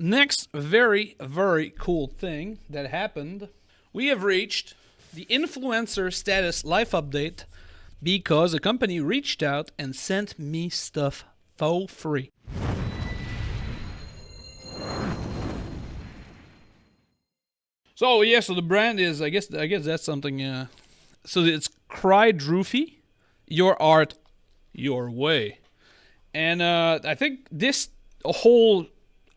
Next, very, very cool thing that happened. We have reached the influencer status life update because a company reached out and sent me stuff for free. So yeah, so the brand is, I guess that's something. So it's Krydrufi, your art, your way, and I think this whole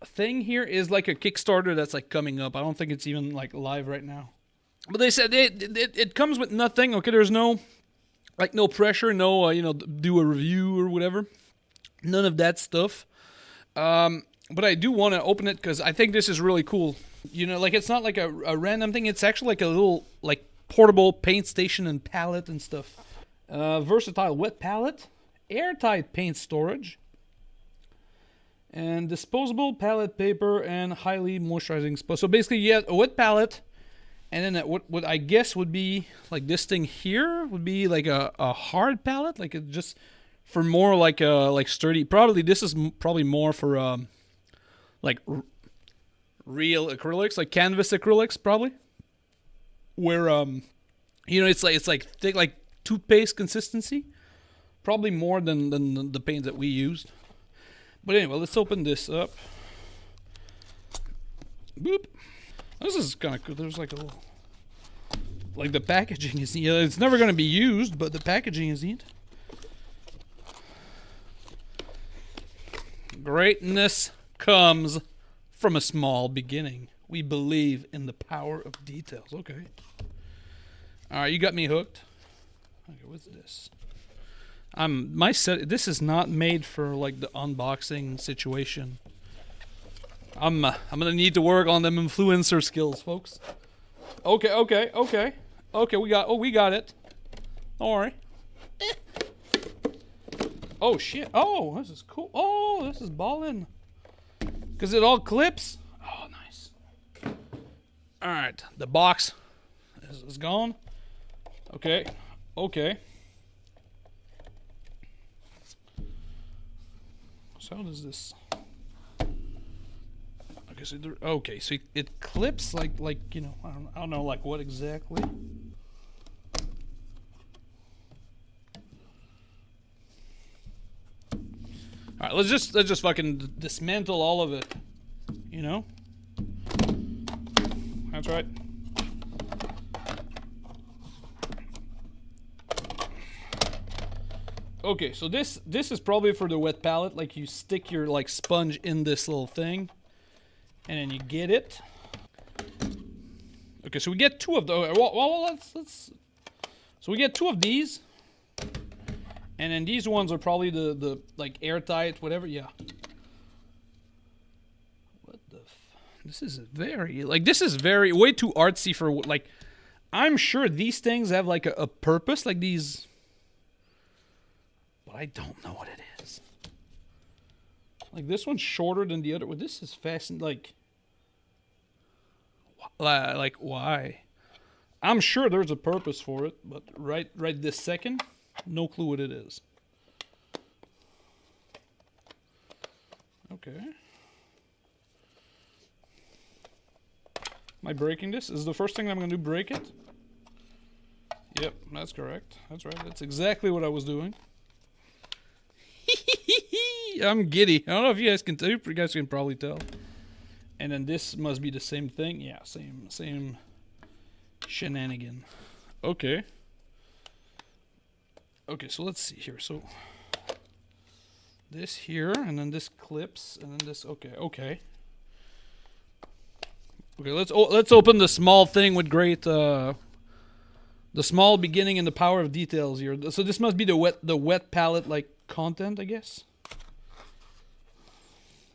thing here is like a Kickstarter that's like coming up. I don't think it's even like live right now. But they said it comes with nothing. Okay, there's no pressure, no do a review or whatever. None of that stuff. But I do want to open it because I think this is really cool. Like it's not like a random thing. It's actually like a little like portable paint station and palette and stuff. Versatile wet palette, airtight paint storage, and disposable palette paper and highly moisturizing sponge. So basically, you have a wet palette, and then what I guess would be like this thing here would be like a hard palette, like it just for more like sturdy. Probably this is probably more for like real acrylics, like canvas acrylics, probably. Where it's like thick, like toothpaste consistency. Probably more than the paint that we used. But anyway, let's open this up. Boop. This is kind of cool. There's like a little... Like the packaging is neat. It's never going to be used, but the packaging is neat. Greatness comes from a small beginning. We believe in the power of details. Okay. Alright, you got me hooked. Okay, what's this? This is not made for like the unboxing situation. I'm gonna need to work on them influencer skills, folks. Okay. We got it. Don't worry. Oh shit. Oh, this is cool. Oh, this is ballin'. Cause it all clips. Oh, nice. All right, the box is gone. Okay. So how does this? Okay, so it clips like I don't know like what exactly. All right, let's just fucking dismantle all of it. That's right. Okay, so this is probably for the wet palette. Like you stick your like sponge in this little thing, and then you get it. Okay, so we get two of those. Well, let's. So we get two of these, and then these ones are probably the like airtight, whatever. Yeah. What the? This is very way too artsy for like. I'm sure these things have like a purpose, like these. But I don't know what it is. Like this one's shorter than the other. Well, this is fastened like why? I'm sure there's a purpose for it, but right this second, no clue what it is. Okay. Am I breaking this? Is the first thing I'm going to do break it? Yep, that's correct. That's right. That's exactly what I was doing. I'm giddy. I don't know if you guys can tell. You guys can probably tell. And then this must be the same thing. Yeah, same shenanigan. Okay. Okay, so let's see here. So this here, and then this clips, and then this. Okay. Okay, let's open the small thing with great. The small beginning and the power of details here. So this must be the wet palette like content, I guess.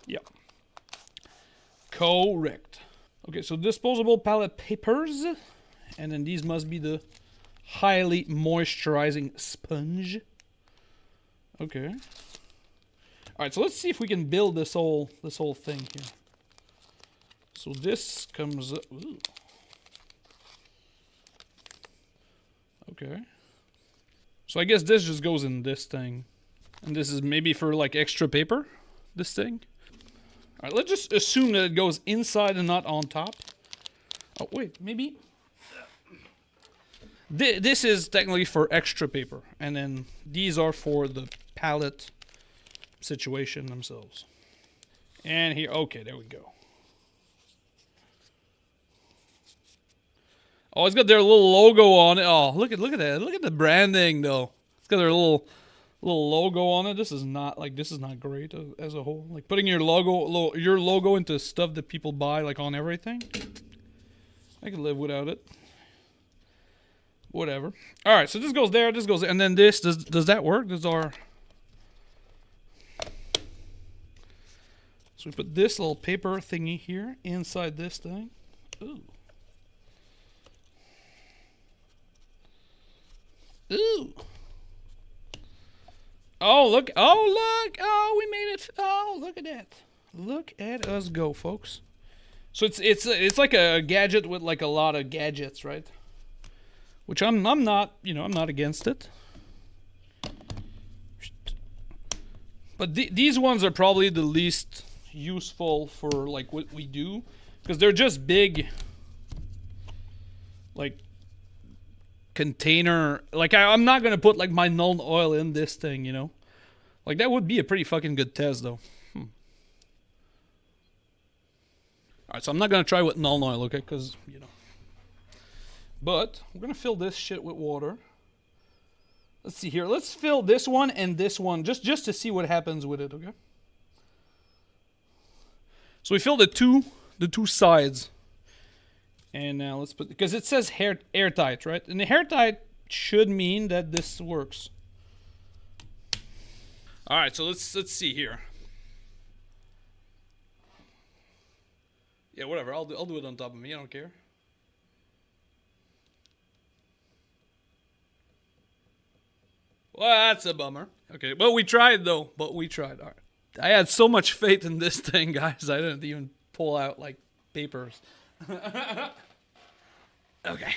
Yeah. Correct. Okay, so disposable palette papers, and then these must be the highly moisturizing sponge. Okay. All right, so let's see if we can build this whole thing here. So this comes up. Ooh. Okay. So I guess this just goes in this thing. And this is maybe for like extra paper, this thing. All right, let's just assume that it goes inside and not on top. Oh, wait, maybe. This is technically for extra paper, and then these are for the palette situation themselves. And here, okay, there we go. Oh, it's got their little logo on it. Oh, look at that. Look at the branding, though. It's got their little logo on it. This is not great as a whole. Like putting your logo into stuff that people buy like on everything. I could live without it. Whatever. All right, so this goes there, this goes there, and then this does that work? This is our. So we put this little paper thingy here inside this thing. Ooh. Ooh. Oh, look. Oh, look. Oh, we made it. Oh, look at that. Look at us go, folks. So it's like a gadget with like a lot of gadgets, right? Which I'm not, I'm not against it. But these ones are probably the least useful for like what we do, because they're just big like container. Like I'm not gonna put like my Nuln Oil in this thing, like that would be a pretty fucking good test though. Alright, so I'm not gonna try with Nuln Oil, okay, because but we're gonna fill this shit with water. Let's see here, let's fill this one and this one just to see what happens with it, okay? So we fill the two sides. And now let's put, because it says airtight, right? And the airtight should mean that this works. All right, so let's see here. Yeah, whatever. I'll do it on top of me. I don't care. Well, that's a bummer. Okay, but we tried though. All right. I had so much faith in this thing, guys. I didn't even pull out like papers. Okay.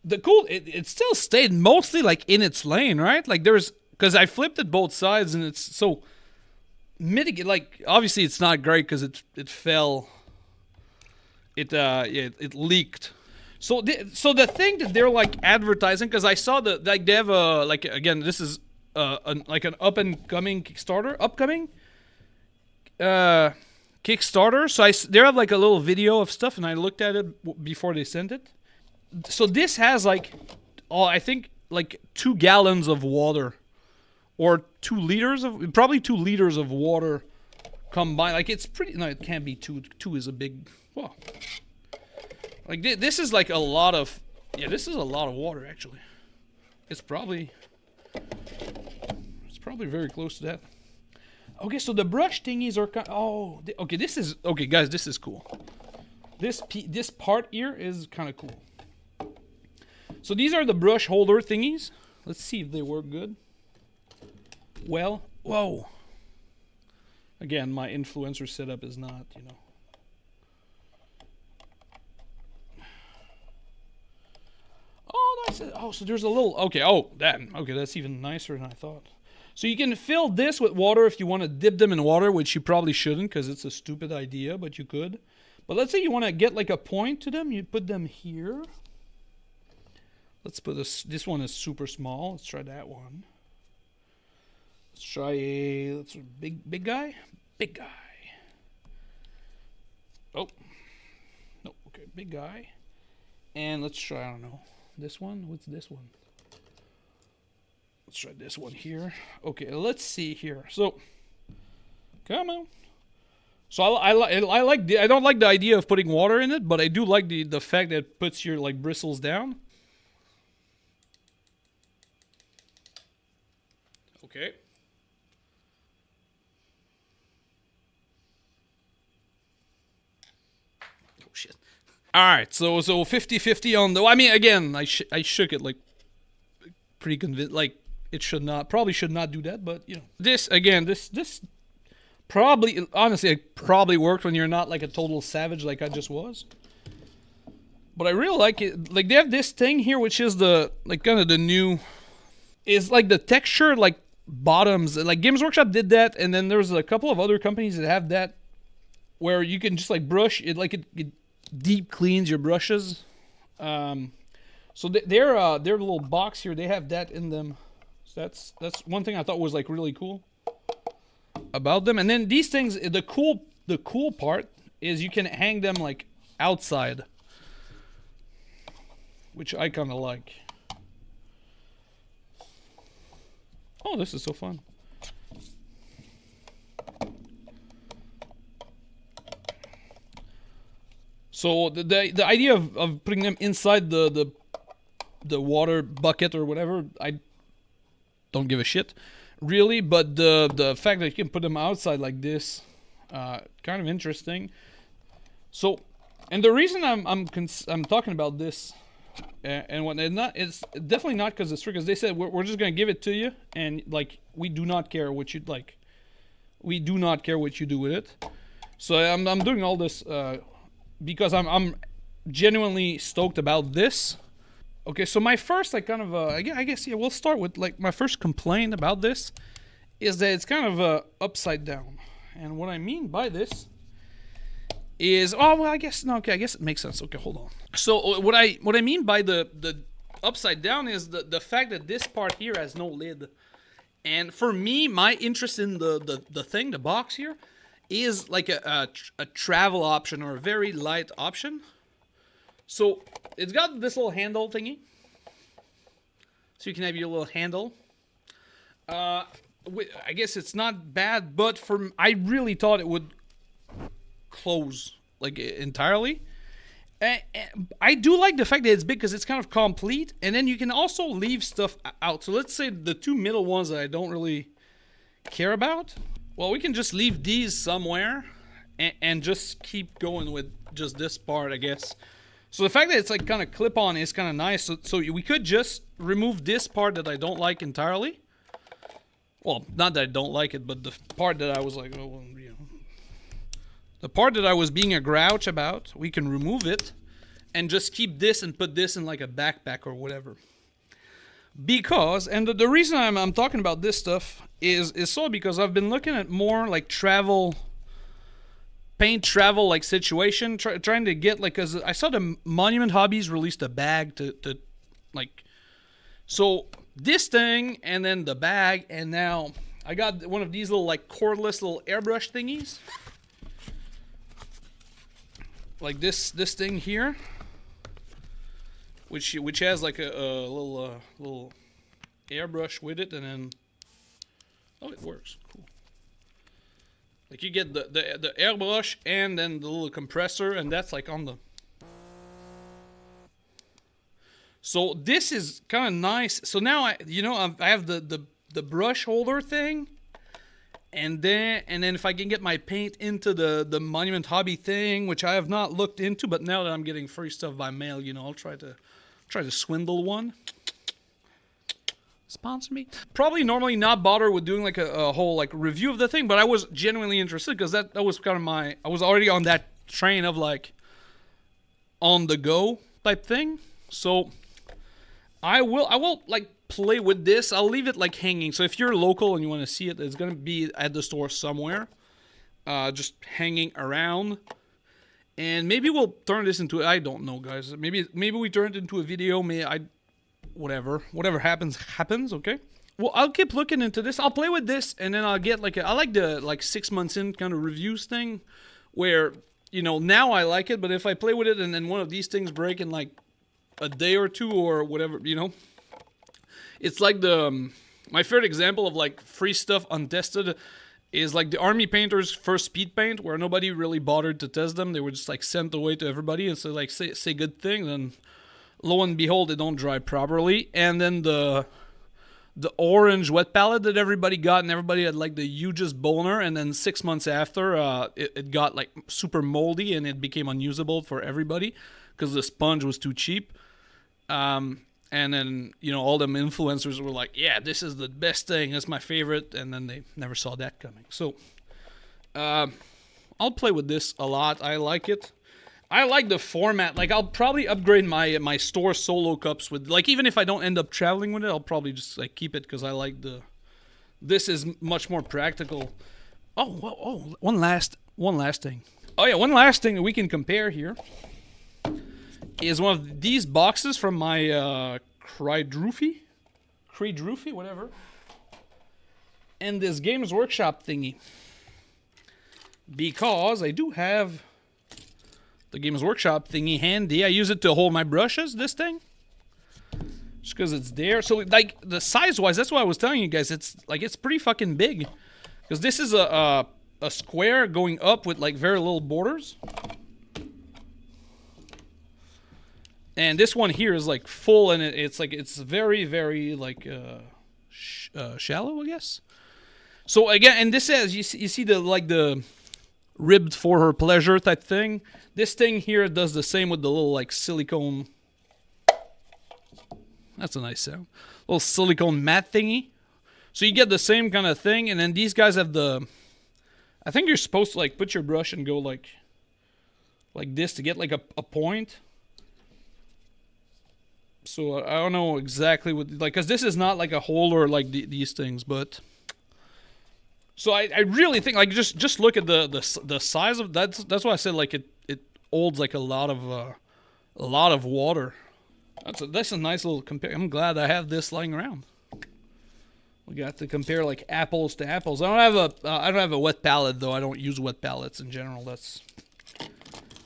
The cool, it still stayed mostly like in its lane, right? Like because I flipped it both sides and it's so mitigate. Like obviously it's not great because it fell. It leaked. So the thing that they're like advertising, because I saw like they have a like, again, this is like an up and coming Kickstarter, Kickstarter. So they have like a little video of stuff, and I looked at it before they sent it. So this has like, I think like 2 gallons of water, or 2 liters of, probably 2 liters of water combined. Like it's pretty. No, it can't be 2. 2 is a big. Well, like this is like a lot of. Yeah, this is a lot of water actually. It's probably very close to that. Okay, so the brush thingies are okay. This is okay, guys. This is cool. This part here is kind of cool. So these are the brush holder thingies. Let's see if they work good. Well, whoa. Again, my influencer setup is not, Oh, that's it. Oh, so there's a little. Okay. Oh, that. Okay, that's even nicer than I thought. So you can fill this with water if you want to dip them in water, which you probably shouldn't because it's a stupid idea, but you could. But let's say you want to get like a point to them. You put them here. Let's put this one is super small. Let's try that one. Let's try a big guy. Big guy. Oh. No, okay, big guy. And let's try, I don't know. This one? What's this one? Let's try this one here. Okay, let's see here. So, come on. So I don't like the idea of putting water in it, but I do like the fact that it puts your like bristles down. Okay. Oh shit. All right, so 50-50 on the. I mean, again, I shook it like pretty convinced. Like it probably should not do that, but this again, this probably, honestly, it probably worked when you're not like a total savage like I just was. But I really like it. Like they have this thing here, which is the like kind of the new. is like the texture, like bottoms. Like Games Workshop did that, and then there's a couple of other companies that have that, where you can just like brush it, like it deep cleans your brushes. So their little box here, they have that in them. So that's one thing I thought was like really cool about them. And then these things, the cool part is you can hang them like outside, which I kind of like. Oh, this is so fun. So the idea of putting them inside the water bucket or whatever, I don't give a shit, really. But the fact that you can put them outside like this, kind of interesting. So, and the reason I'm talking about this, and what it's definitely not because it's free. Because they said we're just gonna give it to you, and like we do not care what you like. We do not care what you do with it. So I'm doing all this because I'm genuinely stoked about this. Okay, so my first like kind of I guess yeah, we'll start with like my first complaint about this is that it's kind of upside down, and what I mean by this is I guess it makes sense. Okay, hold on. So what I mean by the upside down is the fact that this part here has no lid, and for me, my interest in the box here is like a travel option or a very light option. So it's got this little handle thingy, so you can have your little handle. I guess it's not bad, but I really thought it would close like entirely. I do like the fact that it's big because it's kind of complete, and then you can also leave stuff out. So let's say the two middle ones that I don't really care about, well, we can just leave these somewhere and just keep going with just this part, I guess. So the fact that it's like kind of clip-on is kind of nice. So we could just remove this part that I don't like entirely. Well, not that I don't like it, but the part that I was like, oh, well, you know, the part that I was being a grouch about, we can remove it and just keep this and put this in like a backpack or whatever. Because, and the reason I'm talking about this stuff is so because I've been looking at more like paint travel like situation, trying to get like, cause I saw the Monument Hobbies released a bag to like, so this thing and then the bag, and now I got one of these little like cordless little airbrush thingies, like this thing here, which has like a little airbrush with it, and then it works. Cool. Like you get the airbrush and then the little compressor, and that's like on the. So this is kind of nice. So now I have the brush holder thing, and then if I can get my paint into the Monument Hobby thing, which I have not looked into, but now that I'm getting free stuff by mail, I'll try to swindle one. Sponsor me. Probably normally not bother with doing like a whole like review of the thing, but I was genuinely interested because that was kind of I was already on that train of like on the go type thing. So I will like play with this. I'll leave it like hanging. So if you're local and you want to see it, it's gonna be at the store somewhere, just hanging around. And maybe we'll turn this into, I don't know, guys. Maybe we turn it into a video. Whatever happens. Okay. Well, I'll keep looking into this. I'll play with this, and then I'll get I like the 6 months in kind of reviews thing, where now I like it, but if I play with it and then one of these things break in like a day or two or whatever, it's like my favorite example of like free stuff untested is like the Army Painter's first speed paint, where nobody really bothered to test them. They were just like sent away to everybody and say say good thing, then lo and behold, they don't dry properly. And then the orange wet palette that everybody got, and everybody had like the hugest boner, and then 6 months after, it got like super moldy and it became unusable for everybody because the sponge was too cheap. And then, all them influencers were like, yeah, this is the best thing. That's my favorite. And then they never saw that coming. So, I'll play with this a lot. I like it. I like the format. Like, I'll probably upgrade my store solo cups with, like, even if I don't end up traveling with it, I'll probably just like keep it because I like the. This is much more practical. Oh, one last thing. Oh yeah, one last thing that we can compare here is one of these boxes from my Krydrufi, whatever, and this Games Workshop thingy, because I do have the Games Workshop thingy handy. I use it to hold my brushes, this thing, just because it's there. So like the size wise, that's what I was telling you guys. It's like it's pretty fucking big, because this is a square going up with like very little borders, and this one here is like full, and it's like it's very very like shallow, I guess. So again, and this says you see the like the ribbed for her pleasure type thing. This thing here does the same with the little like silicone. That's a nice sound. Little silicone mat thingy. So you get the same kind of thing, and then these guys have the. I think you're supposed to like put your brush and go like this to get like a point. So I don't know exactly what, like, because this is not like a holder like these things, but. So I really think like just look at the size of that's why I said like it holds like a lot of water. That's a nice little compare. I'm glad I have this lying around. We got to compare like apples to apples. I don't have a wet palette though. I don't use wet palettes in general. That's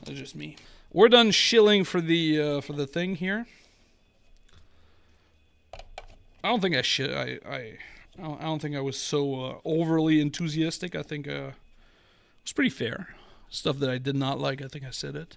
just me. We're done shilling for the thing here. I don't think I should. I don't think I was so overly enthusiastic. I think it was pretty fair. Stuff that I did not like, I think I said it.